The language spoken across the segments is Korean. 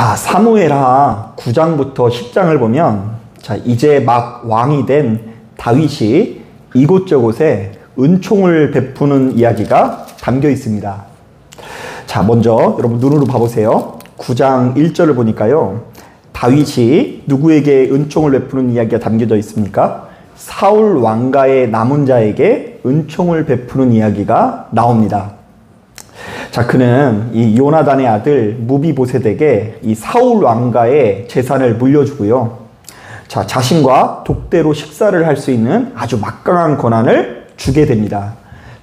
자, 사무엘하 9장부터 10장을 보면, 자, 이제 막 왕이 된 다윗이 이곳저곳에 은총을 베푸는 이야기가 담겨 있습니다. 자, 먼저 여러분 눈으로 봐보세요. 9장 1절을 보니까요, 다윗이 누구에게 은총을 베푸는 이야기가 담겨져 있습니까? 사울 왕가의 남은 자에게 은총을 베푸는 이야기가 나옵니다. 자, 그는 이 요나단의 아들 무비보셋에게 이 사울 왕가의 재산을 물려주고요. 자, 자신과 독대로 식사를 할 수 있는 아주 막강한 권한을 주게 됩니다.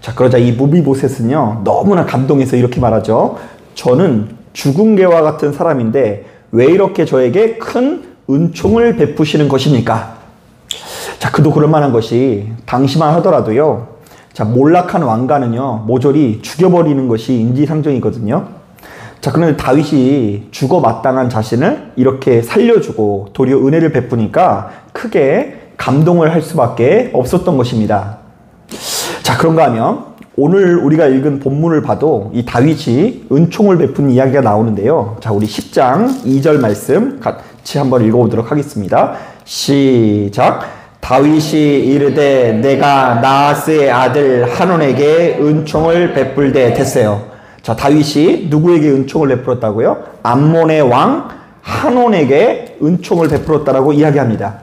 자, 그러자 이 무비보셋은요, 너무나 감동해서 이렇게 말하죠. 저는 죽은 개와 같은 사람인데 왜 이렇게 저에게 큰 은총을 베푸시는 것입니까? 자, 그도 그럴 만한 것이 당시만 하더라도요, 자, 몰락한 왕가는요, 모조리 죽여버리는 것이 인지상정이거든요. 자, 그런데 다윗이 죽어 마땅한 자신을 이렇게 살려주고 도리어 은혜를 베푸니까 크게 감동을 할 수밖에 없었던 것입니다. 자, 그런가 하면 오늘 우리가 읽은 본문을 봐도 이 다윗이 은총을 베푼 이야기가 나오는데요. 자, 우리 10장 2절 말씀 같이 한번 읽어보도록 하겠습니다. 시작! 다윗이 이르되 내가 나하스의 아들 한온에게 은총을 베풀되 됐어요. 자, 다윗이 누구에게 은총을 베풀었다고요? 암몬의 왕 한온에게 은총을 베풀었다라고 이야기합니다.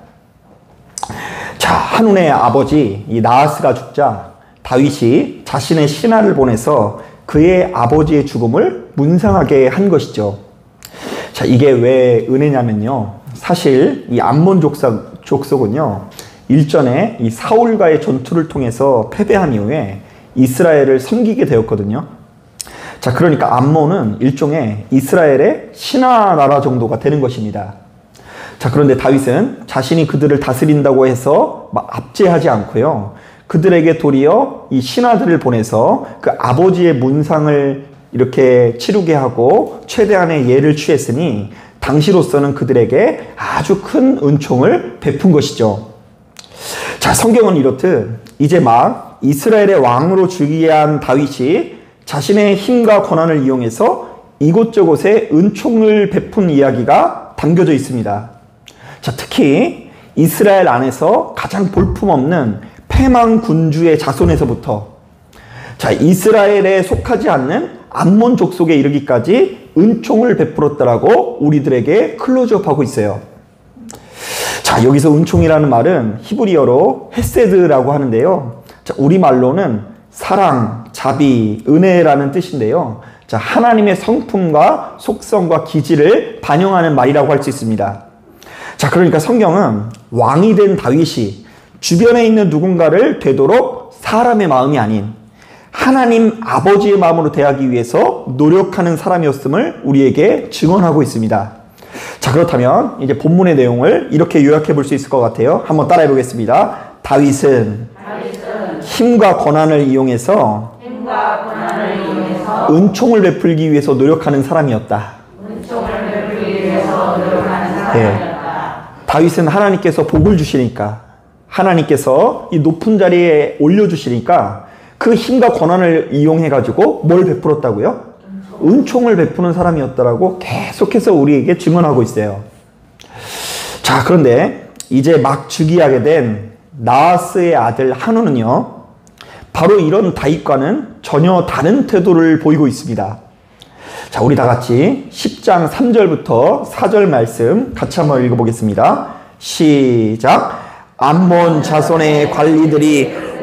자, 한온의 아버지 이 나하스가 죽자 다윗이 자신의 신하를 보내서 그의 아버지의 죽음을 문상하게 한 것이죠. 자, 이게 왜 은혜냐면요, 사실 이 암몬 족속은요, 일전에 이 사울과의 전투를 통해서 패배한 이후에 이스라엘을 섬기게 되었거든요. 자, 그러니까 암몬은 일종의 이스라엘의 신하 나라 정도가 되는 것입니다. 자, 그런데 다윗은 자신이 그들을 다스린다고 해서 막 압제하지 않고요, 그들에게 도리어 이 신하들을 보내서 그 아버지의 문상을 이렇게 치르게 하고 최대한의 예를 취했으니 당시로서는 그들에게 아주 큰 은총을 베푼 것이죠. 자, 성경은 이렇듯 이제 막 이스라엘의 왕으로 즉위한 다윗이 자신의 힘과 권한을 이용해서 이곳저곳에 은총을 베푼 이야기가 담겨져 있습니다. 자, 특히 이스라엘 안에서 가장 볼품없는 패망 군주의 자손에서부터 자, 이스라엘에 속하지 않는 암몬 족속에 이르기까지 은총을 베풀었다라고 우리들에게 클로즈업하고 있어요. 자, 여기서 은총이라는 말은 히브리어로 헤세드라고 하는데요. 자, 우리말로는 사랑, 자비, 은혜라는 뜻인데요. 자, 하나님의 성품과 속성과 기질을 반영하는 말이라고 할 수 있습니다. 자, 그러니까 성경은 왕이 된 다윗이 주변에 있는 누군가를 되도록 사람의 마음이 아닌 하나님 아버지의 마음으로 대하기 위해서 노력하는 사람이었음을 우리에게 증언하고 있습니다. 자, 그렇다면 이제 본문의 내용을 이렇게 요약해 볼 수 있을 것 같아요. 한번 따라해 보겠습니다. 다윗은 힘과 권한을 이용해서 은총을 베풀기 위해서 노력하는 사람이었다. 네. 다윗은 하나님께서 복을 주시니까, 하나님께서 이 높은 자리에 올려주시니까 그 힘과 권한을 이용해 가지고 뭘 베풀었다고요? 은총을 베푸는 사람이었다라고 계속해서 우리에게 증언하고 있어요. 자, 그런데 이제 막 즉위하게 된 나하스의 아들 한온은요, 바로 이런 다윗과는 전혀 다른 태도를 보이고 있습니다. 자, 우리 다 같이 10장 3절부터 4절 말씀 같이 한번 읽어보겠습니다. 시작! 암몬 자손의 관리들이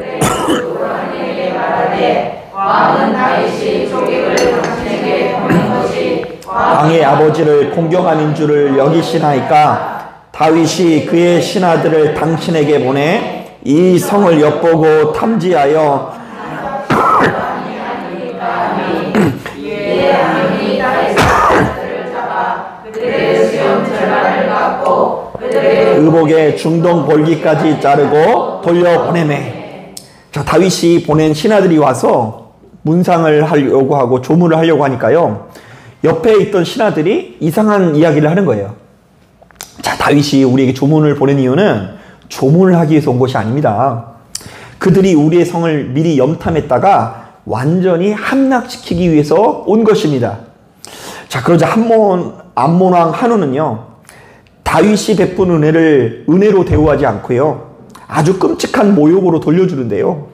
왕은 다윗이 족익을 당신에게 보낸 것이 왕의 아버지를 공경하는 줄을 여기시나이까 다윗이 그의 신하들을 당신에게 보내 이 성을 엿보고 탐지하여 의복의 중동 볼기까지 자르고 돌려보내매. 자, 다윗이 보낸 신하들이 와서 문상을 하려고 하고 조문을 하려고 하니까요, 옆에 있던 신하들이 이상한 이야기를 하는 거예요. 자, 다윗이 우리에게 조문을 보낸 이유는 조문을 하기 위해서 온 것이 아닙니다. 그들이 우리의 성을 미리 염탐했다가 완전히 함락시키기 위해서 온 것입니다. 자, 그러자 암몬 왕 한우는요, 다윗이 베푼 은혜를 은혜로 대우하지 않고요, 아주 끔찍한 모욕으로 돌려주는데요.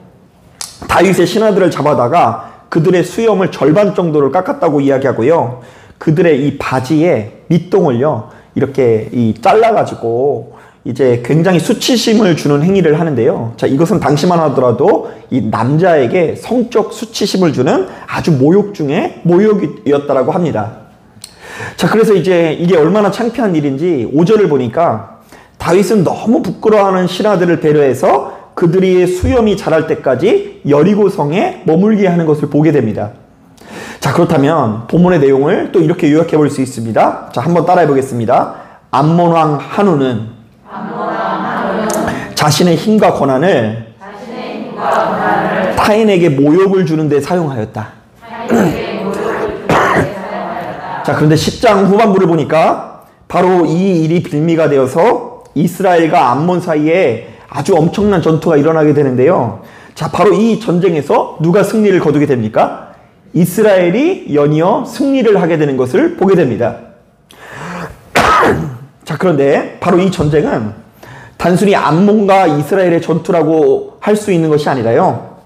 다윗의 신하들을 잡아다가 그들의 수염을 절반 정도를 깎았다고 이야기하고요, 그들의 이 바지에 밑동을요 이렇게 잘라가지고 이제 굉장히 수치심을 주는 행위를 하는데요. 자, 이것은 당시만 하더라도 이 남자에게 성적 수치심을 주는 아주 모욕 중에 모욕이었다라고 합니다. 자, 그래서 이제 이게 얼마나 창피한 일인지 5절을 보니까 다윗은 너무 부끄러워하는 신하들을 배려해서 그들의 수염이 자랄 때까지 여리고성에 머물게 하는 것을 보게 됩니다. 자, 그렇다면 본문의 내용을 또 이렇게 요약해 볼 수 있습니다. 자, 한번 따라해 보겠습니다. 암몬 왕 한우는 자신의 힘과 권한을 타인에게 모욕을 주는 데 사용하였다. 자, 그런데 10장 후반부를 보니까 바로 이 일이 빌미가 되어서 이스라엘과 암몬 사이에 아주 엄청난 전투가 일어나게 되는데요. 자, 바로 이 전쟁에서 누가 승리를 거두게 됩니까? 이스라엘이 연이어 승리를 하게 되는 것을 보게 됩니다. 자, 그런데 바로 이 전쟁은 단순히 암몬과 이스라엘의 전투라고 할 수 있는 것이 아니라요,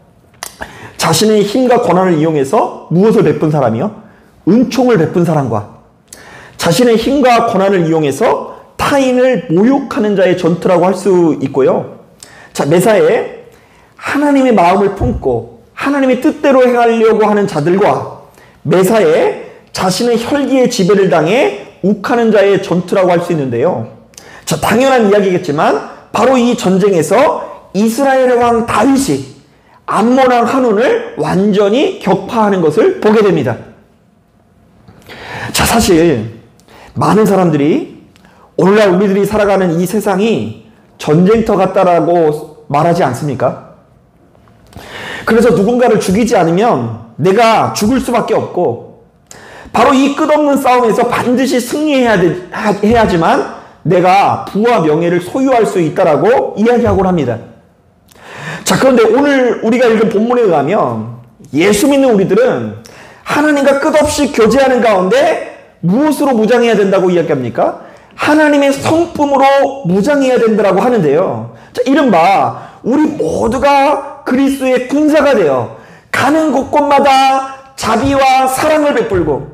자신의 힘과 권한을 이용해서 무엇을 베푼 사람이요? 은총을 베푼 사람과 자신의 힘과 권한을 이용해서 타인을 모욕하는 자의 전투라고 할 수 있고요. 자, 매사에 하나님의 마음을 품고 하나님의 뜻대로 행하려고 하는 자들과 매사에 자신의 혈기의 지배를 당해 욱하는 자의 전투라고 할 수 있는데요. 자, 당연한 이야기겠지만 바로 이 전쟁에서 이스라엘의 왕 다윗이 암몬 왕 한운을 완전히 격파하는 것을 보게 됩니다. 자, 사실 많은 사람들이 오늘날 우리들이 살아가는 이 세상이 전쟁터 같다라고 말하지 않습니까? 그래서 누군가를 죽이지 않으면 내가 죽을 수밖에 없고, 바로 이 끝없는 싸움에서 반드시 승리해야지만 내가 부와 명예를 소유할 수 있다라고 이야기하곤 합니다. 자, 그런데 오늘 우리가 읽은 본문에 의하면 예수 믿는 우리들은 하나님과 끝없이 교제하는 가운데 무엇으로 무장해야 된다고 이야기합니까? 하나님의 성품으로 무장해야 된다고 하는데요. 자, 이른바 우리 모두가 그리스도의 군사가 되어 가는 곳곳마다 자비와 사랑을 베풀고,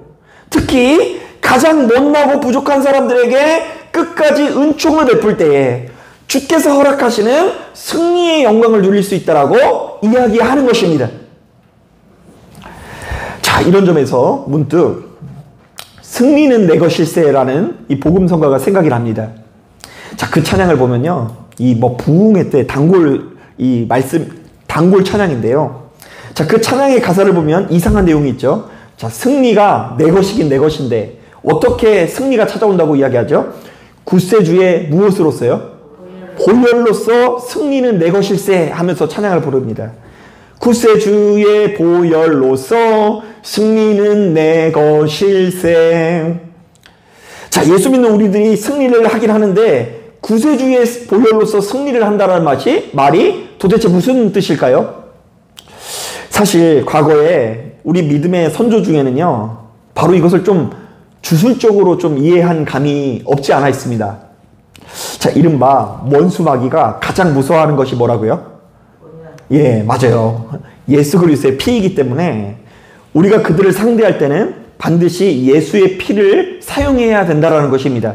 특히 가장 못나고 부족한 사람들에게 끝까지 은총을 베풀 때에 주께서 허락하시는 승리의 영광을 누릴 수 있다라고 이야기하는 것입니다. 자, 이런 점에서 문득 승리는 내 것일세라는 이 복음성가가 생각이 납니다. 자, 그 찬양을 보면요, 이 부흥회 때 단골 찬양인데요. 자, 그 찬양의 가사를 보면 이상한 내용이 있죠. 자, 승리가 내 것이긴 내 것인데 어떻게 승리가 찾아온다고 이야기하죠? 굳세주의 무엇으로서요? 보혈로서 승리는 내 것일세 하면서 찬양을 부릅니다. 굳세주의 보혈로서 승리는 내 것일세. 자, 예수 믿는 우리들이 승리를 하긴 하는데 구세주의 보혈로서 승리를 한다는 말이 도대체 무슨 뜻일까요? 사실 과거에 우리 믿음의 선조 중에는요, 바로 이것을 좀 주술적으로 좀 이해한 감이 없지 않아 있습니다. 자, 이른바 원수마귀가 가장 무서워하는 것이 뭐라고요? 예, 맞아요. 예수 그리스도의 피이기 때문에 우리가 그들을 상대할 때는 반드시 예수의 피를 사용해야 된다는 것입니다.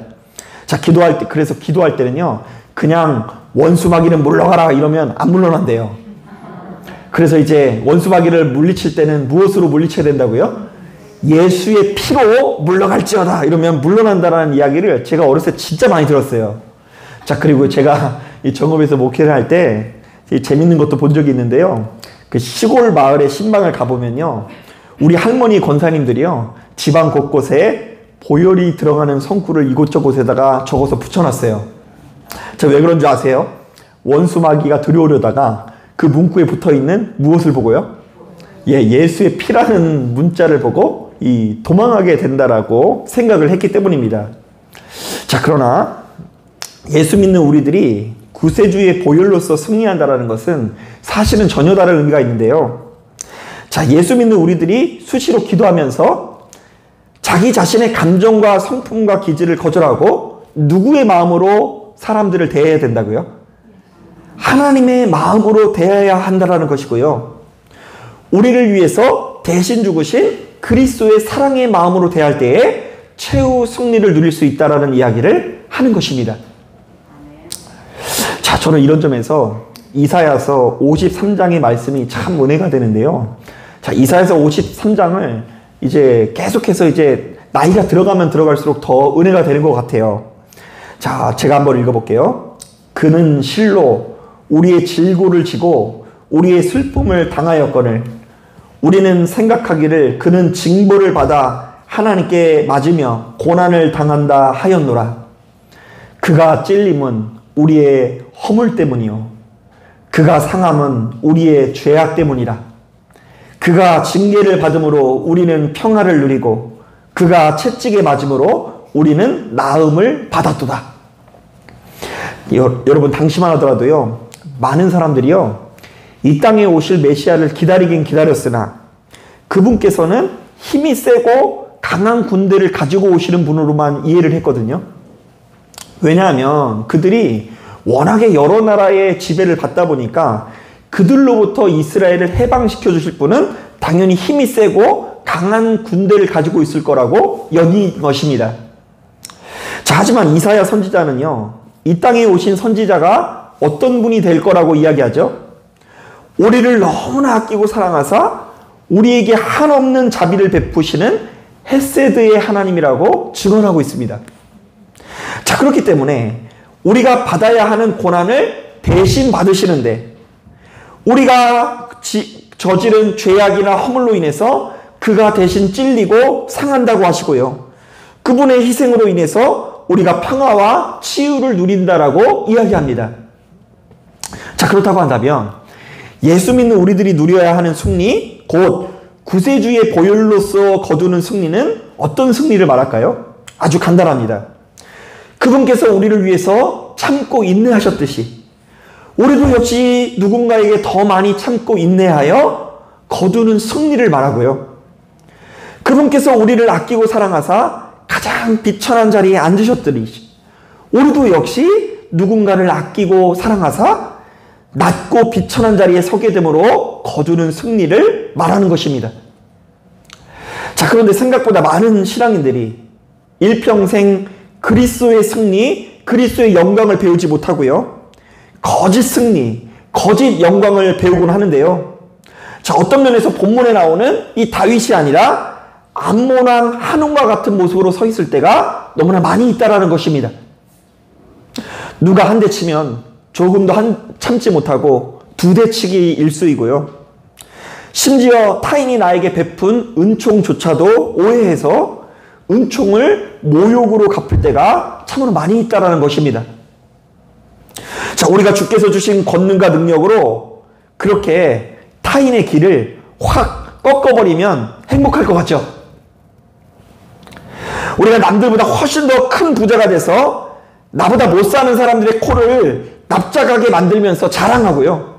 자, 그래서 기도할 때는요, 그냥 원수마귀는 물러가라 이러면 안 물러난대요. 그래서 이제 원수마귀를 물리칠 때는 무엇으로 물리쳐야 된다고요? 예수의 피로 물러갈지어다 이러면 물러난다라는 이야기를 제가 어렸을 때 진짜 많이 들었어요. 자, 그리고 제가 이 정읍에서 목회를 할 때 재밌는 것도 본 적이 있는데요. 그 시골 마을에 신방을 가보면요, 우리 할머니 권사님들이요, 지방 곳곳에 보혈이 들어가는 성구를 이곳저곳에다가 적어서 붙여놨어요. 자, 왜 그런지 아세요? 원수마귀가 들어오려다가 그 문구에 붙어있는 무엇을 보고요? 예수의 피라는 문자를 보고 도망하게 된다라고 생각을 했기 때문입니다. 자, 그러나 예수 믿는 우리들이 구세주의 보혈로서 승리한다라는 것은 사실은 전혀 다른 의미가 있는데요. 자, 예수 믿는 우리들이 수시로 기도하면서 자기 자신의 감정과 성품과 기질을 거절하고 누구의 마음으로 사람들을 대해야 된다고요? 하나님의 마음으로 대해야 한다는 것이고요. 우리를 위해서 대신 죽으신 그리스도의 사랑의 마음으로 대할 때에 최후 승리를 누릴 수 있다는 이야기를 하는 것입니다. 자, 저는 이런 점에서 이사야서 53장의 말씀이 참 은혜가 되는데요. 자, 이사야서 53장을 이제 계속해서 이제 나이가 들어가면 들어갈수록 더 은혜가 되는 것 같아요. 자, 제가 한번 읽어볼게요. 그는 실로 우리의 질고를 지고 우리의 슬픔을 당하였거늘 우리는 생각하기를 그는 징벌을 받아 하나님께 맞으며 고난을 당한다 하였노라. 그가 찔림은 우리의 허물 때문이요 그가 상함은 우리의 죄악 때문이라. 그가 징계를 받음으로 우리는 평화를 누리고 그가 채찍에 맞음으로 우리는 나음을 받았도다. 여러분 당시만 하더라도요, 많은 사람들이요 이 땅에 오실 메시아를 기다리긴 기다렸으나 그분께서는 힘이 세고 강한 군대를 가지고 오시는 분으로만 이해를 했거든요. 왜냐하면 그들이 워낙에 여러 나라의 지배를 받다 보니까 그들로부터 이스라엘을 해방시켜 주실 분은 당연히 힘이 세고 강한 군대를 가지고 있을 거라고 여긴 것입니다. 자, 하지만 이사야 선지자는요, 이 땅에 오신 선지자가 어떤 분이 될 거라고 이야기하죠? 우리를 너무나 아끼고 사랑하사 우리에게 한없는 자비를 베푸시는 헤세드의 하나님이라고 증언하고 있습니다. 자, 그렇기 때문에 우리가 받아야 하는 고난을 대신 받으시는데 우리가 저지른 죄악이나 허물로 인해서 그가 대신 찔리고 상한다고 하시고요. 그분의 희생으로 인해서 우리가 평화와 치유를 누린다라고 이야기합니다. 자, 그렇다고 한다면 예수 믿는 우리들이 누려야 하는 승리, 곧 구세주의 보혈로서 거두는 승리는 어떤 승리를 말할까요? 아주 간단합니다. 그분께서 우리를 위해서 참고 인내하셨듯이 우리도 역시 누군가에게 더 많이 참고 인내하여 거두는 승리를 말하고요. 그분께서 우리를 아끼고 사랑하사 가장 비천한 자리에 앉으셨더니 우리도 역시 누군가를 아끼고 사랑하사 낮고 비천한 자리에 서게 되므로 거두는 승리를 말하는 것입니다. 자, 그런데 생각보다 많은 신앙인들이 일평생 그리스도의 승리, 그리스도의 영광을 배우지 못하고요, 거짓 승리, 거짓 영광을 배우곤 하는데요. 자, 어떤 면에서 본문에 나오는 이 다윗이 아니라 암몬왕 한온과 같은 모습으로 서 있을 때가 너무나 많이 있다라는 것입니다. 누가 한 대 치면 조금도 참지 못하고 두 대 치기 일쑤이고요. 심지어 타인이 나에게 베푼 은총조차도 오해해서 은총을 모욕으로 갚을 때가 참으로 많이 있다라는 것입니다. 자, 우리가 주께서 주신 권능과 능력으로 그렇게 타인의 길을 확 꺾어버리면 행복할 것 같죠? 우리가 남들보다 훨씬 더 큰 부자가 돼서 나보다 못 사는 사람들의 코를 납작하게 만들면서 자랑하고요.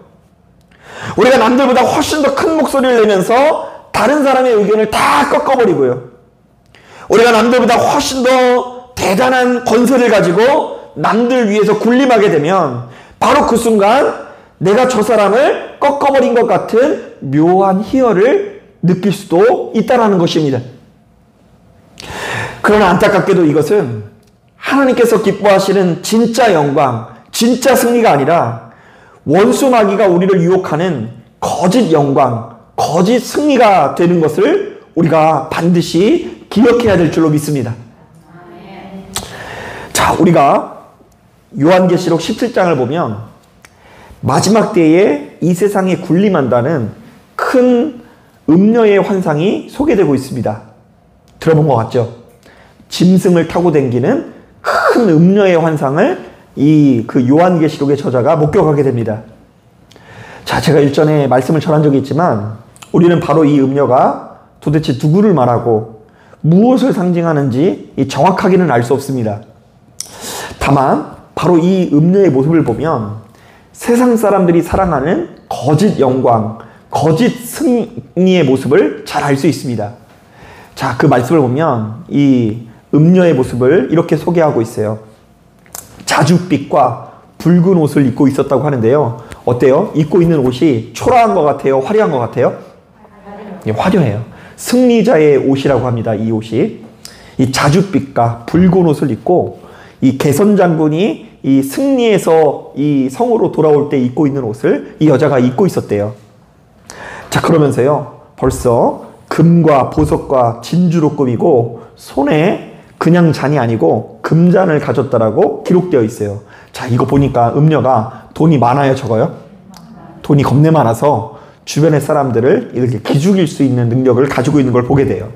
우리가 남들보다 훨씬 더 큰 목소리를 내면서 다른 사람의 의견을 다 꺾어버리고요. 우리가 남들보다 훨씬 더 대단한 권세를 가지고 남들 위해서 군림하게 되면 바로 그 순간 내가 저 사람을 꺾어버린 것 같은 묘한 희열을 느낄 수도 있다는 것입니다. 그러나 안타깝게도 이것은 하나님께서 기뻐하시는 진짜 영광, 진짜 승리가 아니라 원수 마귀가 우리를 유혹하는 거짓 영광, 거짓 승리가 되는 것을 우리가 반드시 기억해야 될 줄로 믿습니다. 자, 우리가 요한계시록 17장을 보면 마지막 때에 이 세상에 군림한다는 큰 음녀의 환상이 소개되고 있습니다. 들어본 것 같죠? 짐승을 타고 다니는 큰 음녀의 환상을 그 요한계시록의 저자가 목격하게 됩니다. 자, 제가 일전에 말씀을 전한 적이 있지만 우리는 바로 이 음녀가 도대체 누구를 말하고 무엇을 상징하는지 정확하게는 알 수 없습니다. 다만 바로 이 음녀의 모습을 보면 세상 사람들이 사랑하는 거짓 영광, 거짓 승리의 모습을 잘 알 수 있습니다. 자, 그 말씀을 보면 이 음녀의 모습을 이렇게 소개하고 있어요. 자줏빛과 붉은 옷을 입고 있었다고 하는데요. 어때요? 입고 있는 옷이 초라한 것 같아요? 화려한 것 같아요? 예, 화려해요. 승리자의 옷이라고 합니다. 이 옷이. 이 자줏빛과 붉은 옷을 입고 이 개선 장군이 이 승리에서 이 성으로 돌아올 때 입고 있는 옷을 이 여자가 입고 있었대요. 자, 그러면서요. 벌써 금과 보석과 진주로 꾸미고 손에 그냥 잔이 아니고 금잔을 가졌다라고 기록되어 있어요. 자, 이거 보니까 음녀가 돈이 많아요, 적어요? 돈이 겁내 많아서 주변의 사람들을 이렇게 기죽일 수 있는 능력을 가지고 있는 걸 보게 돼요.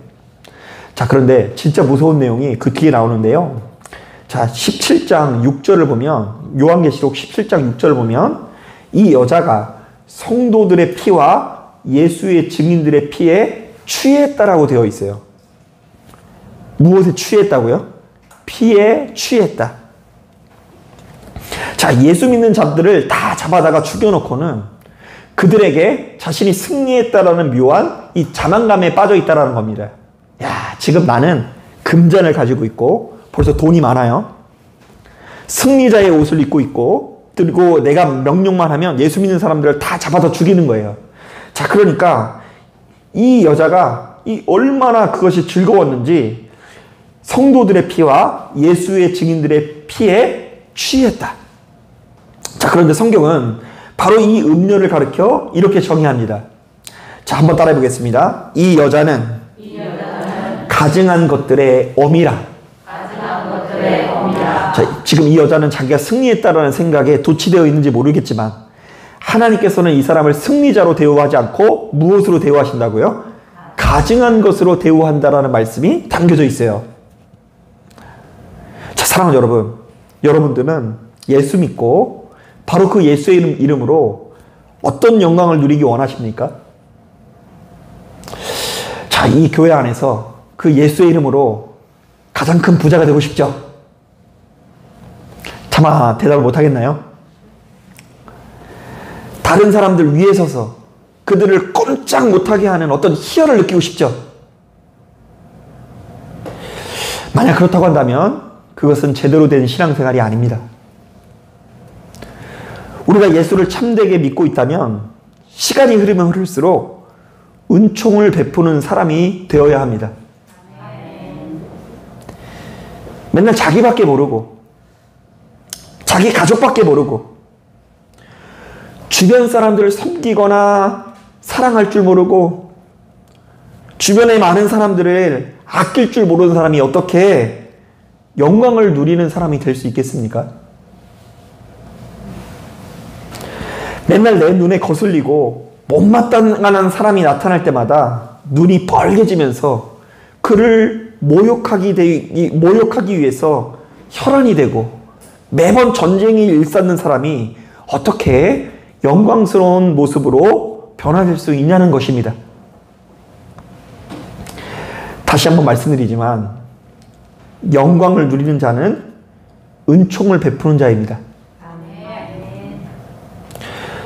자, 그런데 진짜 무서운 내용이 그 뒤에 나오는데요. 자, 17장 6절을 보면, 요한계시록 17장 6절을 보면 이 여자가 성도들의 피와 예수의 증인들의 피에 취했다라고 되어 있어요. 무엇에 취했다고요? 피에 취했다. 자, 예수 믿는 자들을 다 잡아다가 죽여놓고는 그들에게 자신이 승리했다라는 묘한 이 자만감에 빠져 있다라는 겁니다. 야, 지금 나는 금잔을 가지고 있고 벌써 돈이 많아요. 승리자의 옷을 입고 있고, 그리고 내가 명령만 하면 예수 믿는 사람들을 다 잡아다 죽이는 거예요. 자, 그러니까 이 여자가 얼마나 그것이 즐거웠는지 성도들의 피와 예수의 증인들의 피에 취했다. 자, 그런데 성경은 바로 이 음료를 가리켜 이렇게 정의합니다. 자, 한번 따라해 보겠습니다. 이 여자는 가증한 것들의 어미라. 자, 지금 이 여자는 자기가 승리했다라는 생각에 도취되어 있는지 모르겠지만 하나님께서는 이 사람을 승리자로 대우하지 않고 무엇으로 대우하신다고요? 가증한 것으로 대우한다라는 말씀이 담겨져 있어요. 자, 사랑하는 여러분, 여러분들은 예수 믿고 바로 그 예수의 이름으로 어떤 영광을 누리기 원하십니까? 자, 이 교회 안에서 그 예수의 이름으로 가장 큰 부자가 되고 싶죠? 차마 대답을 못하겠나요? 다른 사람들 위에 서서 그들을 꼼짝 못하게 하는 어떤 희열을 느끼고 싶죠? 만약 그렇다고 한다면 그것은 제대로 된 신앙생활이 아닙니다. 우리가 예수를 참되게 믿고 있다면 시간이 흐르면 흐를수록 은총을 베푸는 사람이 되어야 합니다. 맨날 자기밖에 모르고 자기 가족밖에 모르고 주변 사람들을 섬기거나 사랑할 줄 모르고 주변에 많은 사람들을 아낄 줄 모르는 사람이 어떻게 영광을 누리는 사람이 될 수 있겠습니까? 맨날 내 눈에 거슬리고 못마땅한 사람이 나타날 때마다 눈이 벌게지면서 그를 모욕하기 위해서 혈안이 되고 매번 전쟁이 일삼는 사람이 어떻게 영광스러운 모습으로 변화될 수 있냐는 것입니다. 다시 한번 말씀드리지만 영광을 누리는 자는 은총을 베푸는 자입니다.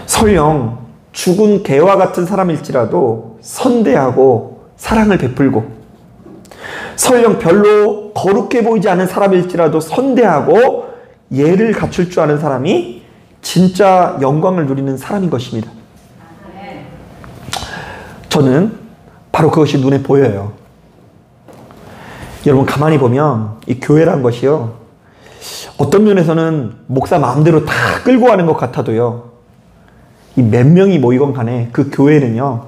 설령 죽은 개와 같은 사람일지라도 선대하고 사랑을 베풀고, 설령 별로 거룩해 보이지 않은 사람일지라도 선대하고 예를 갖출 줄 아는 사람이 진짜 영광을 누리는 사람인 것입니다. 저는 바로 그것이 눈에 보여요. 여러분, 가만히 보면 이 교회란 것이요, 어떤 면에서는 목사 마음대로 다 끌고 가는 것 같아도요, 이 몇 명이 모이건 간에 그 교회는요,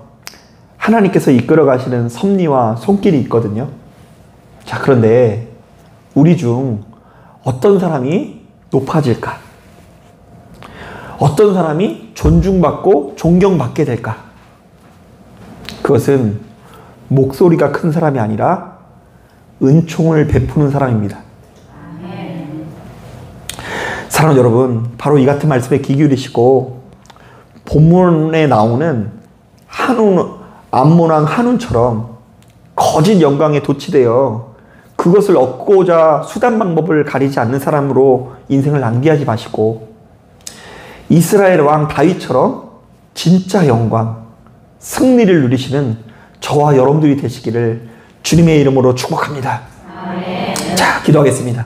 하나님께서 이끌어 가시는 섭리와 손길이 있거든요. 자, 그런데 우리 중 어떤 사람이 높아질까? 어떤 사람이 존중받고 존경받게 될까? 그것은 목소리가 큰 사람이 아니라 은총을 베푸는 사람입니다. 사랑하는 여러분, 바로 이 같은 말씀에 귀 기울이시고 본문에 나오는 암몬왕 한운처럼 거짓 영광에 도취되어 그것을 얻고자 수단 방법을 가리지 않는 사람으로 인생을 낭비하지 마시고, 이스라엘 왕 다윗처럼 진짜 영광, 승리를 누리시는 저와 여러분들이 되시기를 주님의 이름으로 축복합니다. 자, 기도하겠습니다.